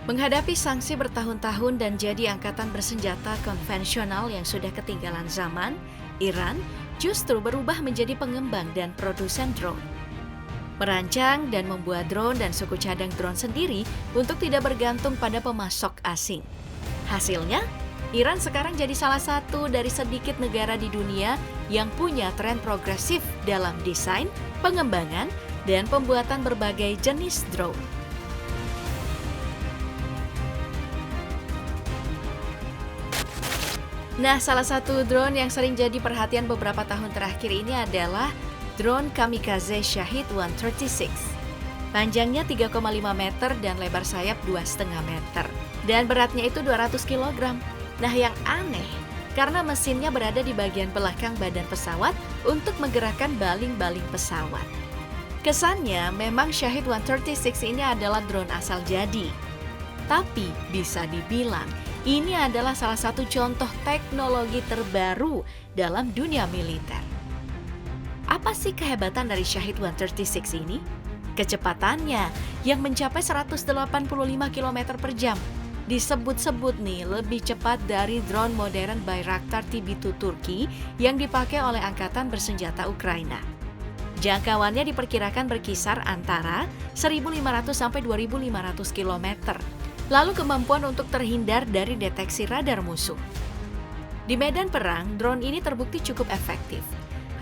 Menghadapi sanksi bertahun-tahun dan jadi angkatan bersenjata konvensional yang sudah ketinggalan zaman, Iran justru berubah menjadi pengembang dan produsen drone. Merancang dan membuat drone dan suku cadang drone sendiri untuk tidak bergantung pada pemasok asing. Hasilnya, Iran sekarang jadi salah satu dari sedikit negara di dunia yang punya tren progresif dalam desain, pengembangan, dan pembuatan berbagai jenis drone. Nah, salah satu drone yang sering jadi perhatian beberapa tahun terakhir ini adalah drone kamikaze Shahid 136. Panjangnya 3,5 meter dan lebar sayap 2,5 meter. Dan beratnya itu 200 kg. Nah, yang aneh, karena mesinnya berada di bagian belakang badan pesawat untuk menggerakkan baling-baling pesawat. Kesannya memang Shahid 136 ini adalah drone asal jadi. Tapi bisa dibilang ini adalah salah satu contoh teknologi terbaru dalam dunia militer. Apa sih kehebatan dari Shahid 136 ini? Kecepatannya yang mencapai 185 km per jam. Disebut-sebut nih lebih cepat dari drone modern Bayraktar TB2 Turki yang dipakai oleh Angkatan Bersenjata Ukraina. Jangkauannya diperkirakan berkisar antara 1.500 sampai 2.500 km. Lalu kemampuan untuk terhindar dari deteksi radar musuh. Di medan perang, drone ini terbukti cukup efektif.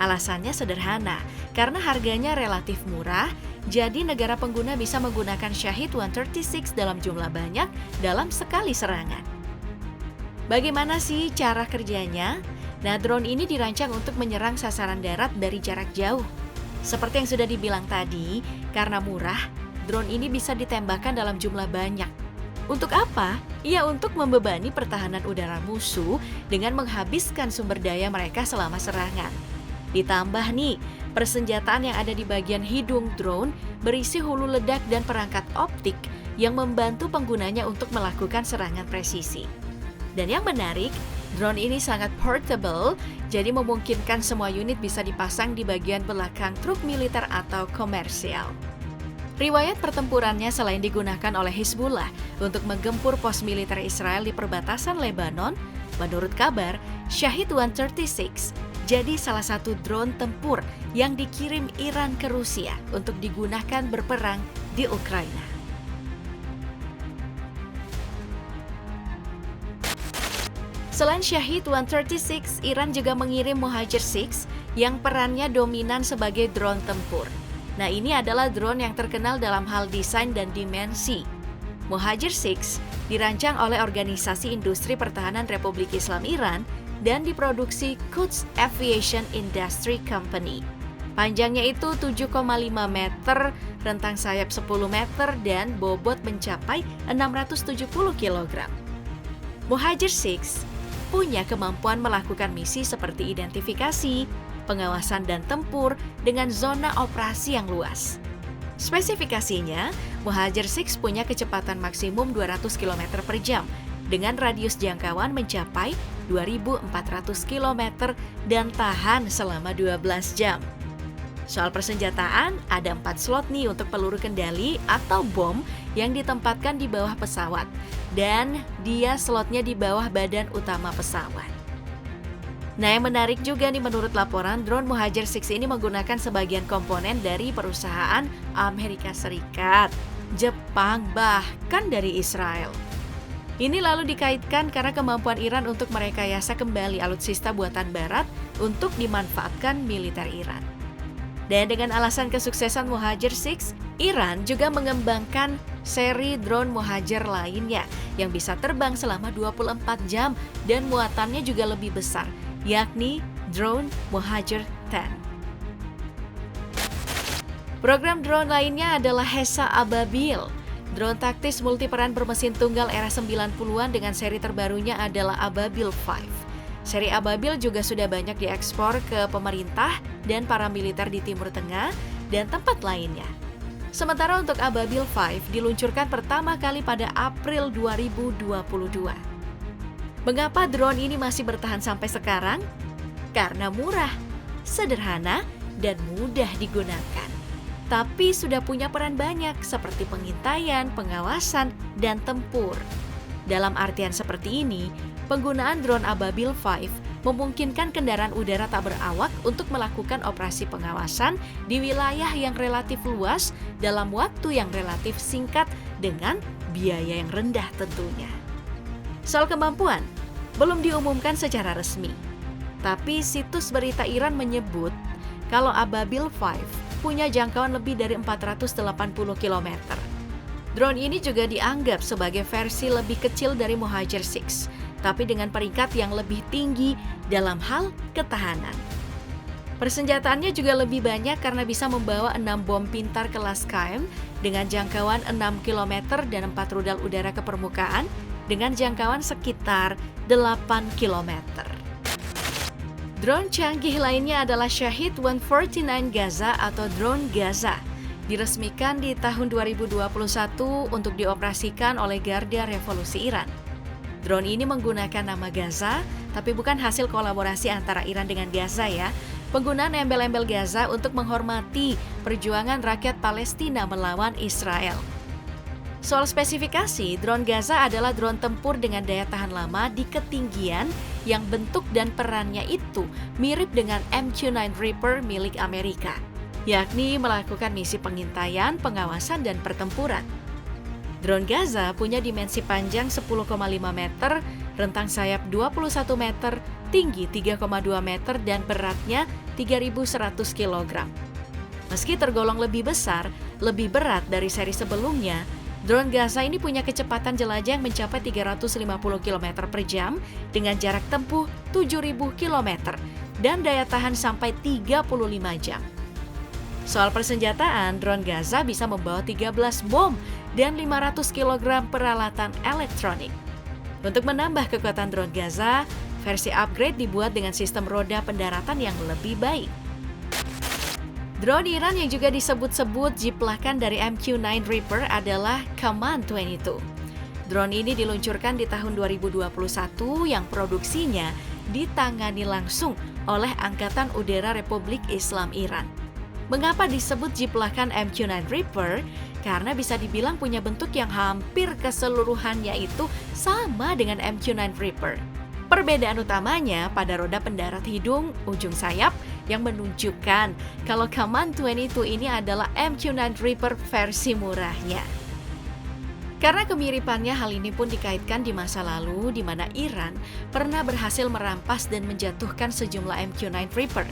Alasannya sederhana, karena harganya relatif murah, jadi negara pengguna bisa menggunakan Shahid 136 dalam jumlah banyak dalam sekali serangan. Bagaimana sih cara kerjanya? Nah, drone ini dirancang untuk menyerang sasaran darat dari jarak jauh. Seperti yang sudah dibilang tadi, karena murah, drone ini bisa ditembakkan dalam jumlah banyak. Untuk apa? Ya, untuk membebani pertahanan udara musuh dengan menghabiskan sumber daya mereka selama serangan. Ditambah nih, persenjataan yang ada di bagian hidung drone berisi hulu ledak dan perangkat optik yang membantu penggunanya untuk melakukan serangan presisi. Dan yang menarik, drone ini sangat portable, jadi memungkinkan semua unit bisa dipasang di bagian belakang truk militer atau komersial. Riwayat pertempurannya selain digunakan oleh Hizbullah untuk menggempur pos militer Israel di perbatasan Lebanon, menurut kabar, Shahid 136 jadi salah satu drone tempur yang dikirim Iran ke Rusia untuk digunakan berperang di Ukraina. Selain Shahid 136, Iran juga mengirim Mohajer 6 yang perannya dominan sebagai drone tempur. Nah, ini adalah drone yang terkenal dalam hal desain dan dimensi. Mohajer 6 dirancang oleh Organisasi Industri Pertahanan Republik Islam Iran dan diproduksi Quds Aviation Industry Company. Panjangnya itu 7,5 meter, rentang sayap 10 meter, dan bobot mencapai 670 kg. Mohajer 6 punya kemampuan melakukan misi seperti identifikasi, pengawasan dan tempur dengan zona operasi yang luas. Spesifikasinya, Mohajer 6 punya kecepatan maksimum 200 km per jam dengan radius jangkauan mencapai 2.400 km dan tahan selama 12 jam. Soal persenjataan, ada 4 slot nih untuk peluru kendali atau bom yang ditempatkan di bawah pesawat, dan dia slotnya di bawah badan utama pesawat. Nah, yang menarik juga nih menurut laporan, drone Mohajer 6 ini menggunakan sebagian komponen dari perusahaan Amerika Serikat, Jepang, bahkan dari Israel. Ini lalu dikaitkan karena kemampuan Iran untuk merekayasa kembali alutsista buatan Barat untuk dimanfaatkan militer Iran. Dan dengan alasan kesuksesan Mohajer 6, Iran juga mengembangkan seri drone Mohajer lainnya yang bisa terbang selama 24 jam dan muatannya juga lebih besar, yakni drone Mohajer 10. Program drone lainnya adalah Hesa Ababil. Drone taktis multiperan bermesin tunggal era 90-an dengan seri terbarunya adalah Ababil 5. Seri Ababil juga sudah banyak diekspor ke pemerintah dan para militer di Timur Tengah dan tempat lainnya. Sementara untuk Ababil 5 diluncurkan pertama kali pada April 2022. Mengapa drone ini masih bertahan sampai sekarang? Karena murah, sederhana, dan mudah digunakan. tapi sudah punya peran banyak seperti pengintaian, pengawasan, dan tempur. Dalam artian seperti ini, penggunaan drone Ababil 5 memungkinkan kendaraan udara tak berawak untuk melakukan operasi pengawasan di wilayah yang relatif luas dalam waktu yang relatif singkat dengan biaya yang rendah tentunya. Soal kemampuan, belum diumumkan secara resmi. Tapi situs berita Iran menyebut kalau Ababil 5 punya jangkauan lebih dari 480 km. Drone ini juga dianggap sebagai versi lebih kecil dari Mohajer 6, tapi dengan peringkat yang lebih tinggi dalam hal ketahanan. Persenjataannya juga lebih banyak karena bisa membawa 6 bom pintar kelas KM dengan jangkauan 6 km dan 4 rudal udara ke permukaan dengan jangkauan sekitar 8 km. Drone canggih lainnya adalah Shahid 149 Gaza atau drone Gaza. Diresmikan di tahun 2021 untuk dioperasikan oleh Garda Revolusi Iran. Drone ini menggunakan nama Gaza, tapi bukan hasil kolaborasi antara Iran dengan Gaza ya. Penggunaan embel-embel Gaza untuk menghormati perjuangan rakyat Palestina melawan Israel. Soal spesifikasi, drone Gaza adalah drone tempur dengan daya tahan lama di ketinggian yang bentuk dan perannya itu mirip dengan MQ-9 Reaper milik Amerika, yakni melakukan misi pengintaian, pengawasan, dan pertempuran. Drone Gaza punya dimensi panjang 10,5 meter, rentang sayap 21 meter, tinggi 3,2 meter, dan beratnya 3.100 kg. Meski tergolong lebih besar, lebih berat dari seri sebelumnya, drone Gaza ini punya kecepatan jelajah yang mencapai 350 km per jam dengan jarak tempuh 7.000 km dan daya tahan sampai 35 jam. Soal persenjataan, drone Gaza bisa membawa 13 bom dan 500 kg peralatan elektronik. Untuk menambah kekuatan drone Gaza, versi upgrade dibuat dengan sistem roda pendaratan yang lebih baik. Drone Iran yang juga disebut-sebut jiplakan dari MQ-9 Reaper adalah Kaman 22. Drone ini diluncurkan di tahun 2021 yang produksinya ditangani langsung oleh Angkatan Udara Republik Islam Iran. Mengapa disebut jiplakan MQ-9 Reaper? Karena bisa dibilang punya bentuk yang hampir keseluruhannya itu sama dengan MQ-9 Reaper. Perbedaan utamanya pada roda pendarat hidung ujung sayap yang menunjukkan kalau Kaman 22 ini adalah MQ-9 Reaper versi murahnya. Karena kemiripannya, hal ini pun dikaitkan di masa lalu di mana Iran pernah berhasil merampas dan menjatuhkan sejumlah MQ-9 Reaper.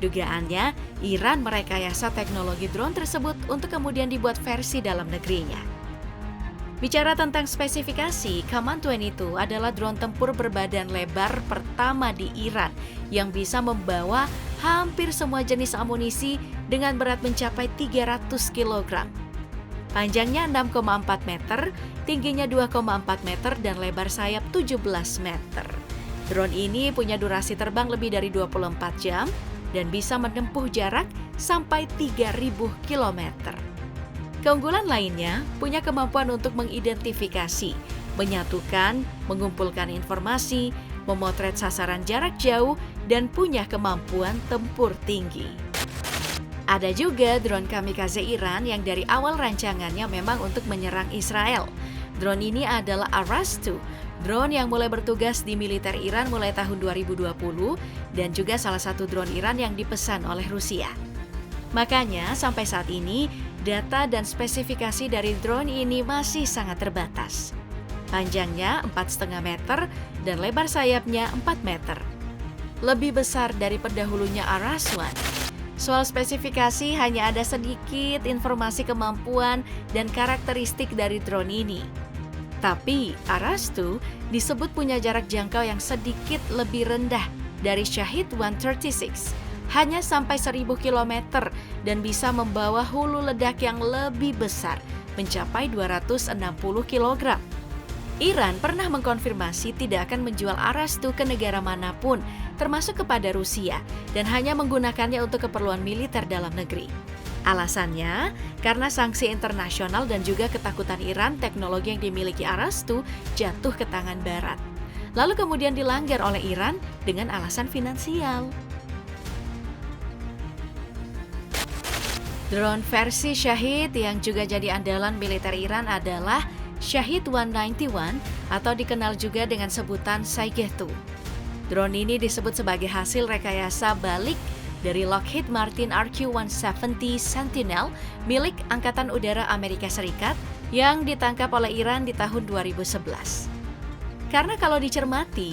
Dugaannya, Iran merekayasa teknologi drone tersebut untuk kemudian dibuat versi dalam negerinya. Bicara tentang spesifikasi, Kaman 22 adalah drone tempur berbadan lebar pertama di Iran yang bisa membawa hampir semua jenis amunisi dengan berat mencapai 300 kg. Panjangnya 6,4 meter, tingginya 2,4 meter, dan lebar sayap 17 meter. Drone ini punya durasi terbang lebih dari 24 jam dan bisa menempuh jarak sampai 3.000 km. Keunggulan lainnya punya kemampuan untuk mengidentifikasi, menyatukan, mengumpulkan informasi, memotret sasaran jarak jauh, dan punya kemampuan tempur tinggi. Ada juga drone kamikaze Iran yang dari awal rancangannya memang untuk menyerang Israel. Drone ini adalah Aras 2, drone yang mulai bertugas di militer Iran mulai tahun 2020 dan juga salah satu drone Iran yang dipesan oleh Rusia. Makanya sampai saat ini data dan spesifikasi dari drone ini masih sangat terbatas. Panjangnya 4,5 meter dan lebar sayapnya 4 meter. Lebih besar dari pendahulunya Aras 1. Soal spesifikasi hanya ada sedikit informasi kemampuan dan karakteristik dari drone ini. Tapi Aras 2 disebut punya jarak jangkau yang sedikit lebih rendah dari Shahid 136, hanya sampai 1.000 km dan bisa membawa hulu ledak yang lebih besar, mencapai 260 kg. Iran pernah mengkonfirmasi tidak akan menjual Aras 2 ke negara manapun, termasuk kepada Rusia, dan hanya menggunakannya untuk keperluan militer dalam negeri. Alasannya, karena sanksi internasional dan juga ketakutan Iran teknologi yang dimiliki Aras 2 jatuh ke tangan Barat. Lalu kemudian dilanggar oleh Iran dengan alasan finansial. Drone versi Shahid yang juga jadi andalan militer Iran adalah Shahid 191 atau dikenal juga dengan sebutan Saigeh 2. Drone ini disebut sebagai hasil rekayasa balik dari Lockheed Martin RQ-170 Sentinel milik Angkatan Udara Amerika Serikat yang ditangkap oleh Iran di tahun 2011. Karena kalau dicermati,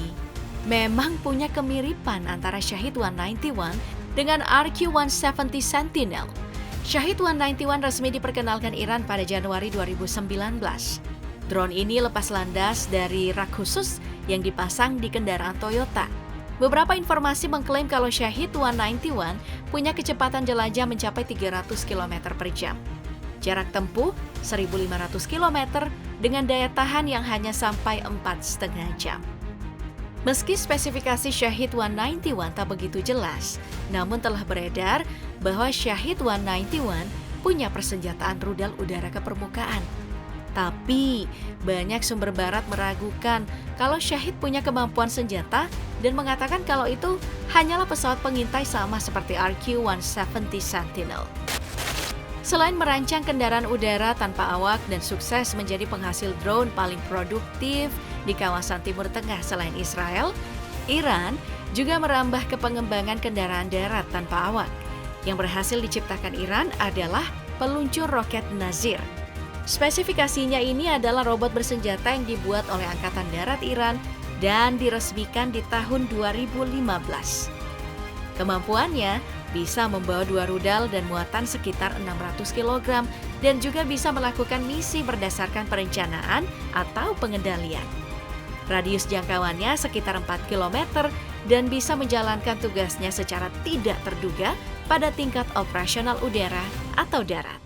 memang punya kemiripan antara Shahid 191 dengan RQ-170 Sentinel. Shahid 191 resmi diperkenalkan Iran pada Januari 2019. Drone ini lepas landas dari rak khusus yang dipasang di kendaraan Toyota. Beberapa informasi mengklaim kalau Shahid 191 punya kecepatan jelajah mencapai 300 km per jam. Jarak tempuh 1.500 km dengan daya tahan yang hanya sampai 4,5 jam. Meski spesifikasi Shahid 191 tak begitu jelas, namun telah beredar bahwa Shahid 191 punya persenjataan rudal udara ke permukaan. Tapi, banyak sumber barat meragukan kalau Shahid punya kemampuan senjata dan mengatakan kalau itu hanyalah pesawat pengintai sama seperti RQ-170 Sentinel. Selain merancang kendaraan udara tanpa awak dan sukses menjadi penghasil drone paling produktif di kawasan Timur Tengah selain Israel, Iran juga merambah ke pengembangan kendaraan darat tanpa awak. Yang berhasil diciptakan Iran adalah peluncur roket Nazir. Spesifikasinya ini adalah robot bersenjata yang dibuat oleh Angkatan Darat Iran dan diresmikan di tahun 2015. Kemampuannya bisa membawa 2 rudal dan muatan sekitar 600 kg dan juga bisa melakukan misi berdasarkan perencanaan atau pengendalian. Radius jangkauannya sekitar 4 km dan bisa menjalankan tugasnya secara tidak terduga pada tingkat operasional udara atau darat.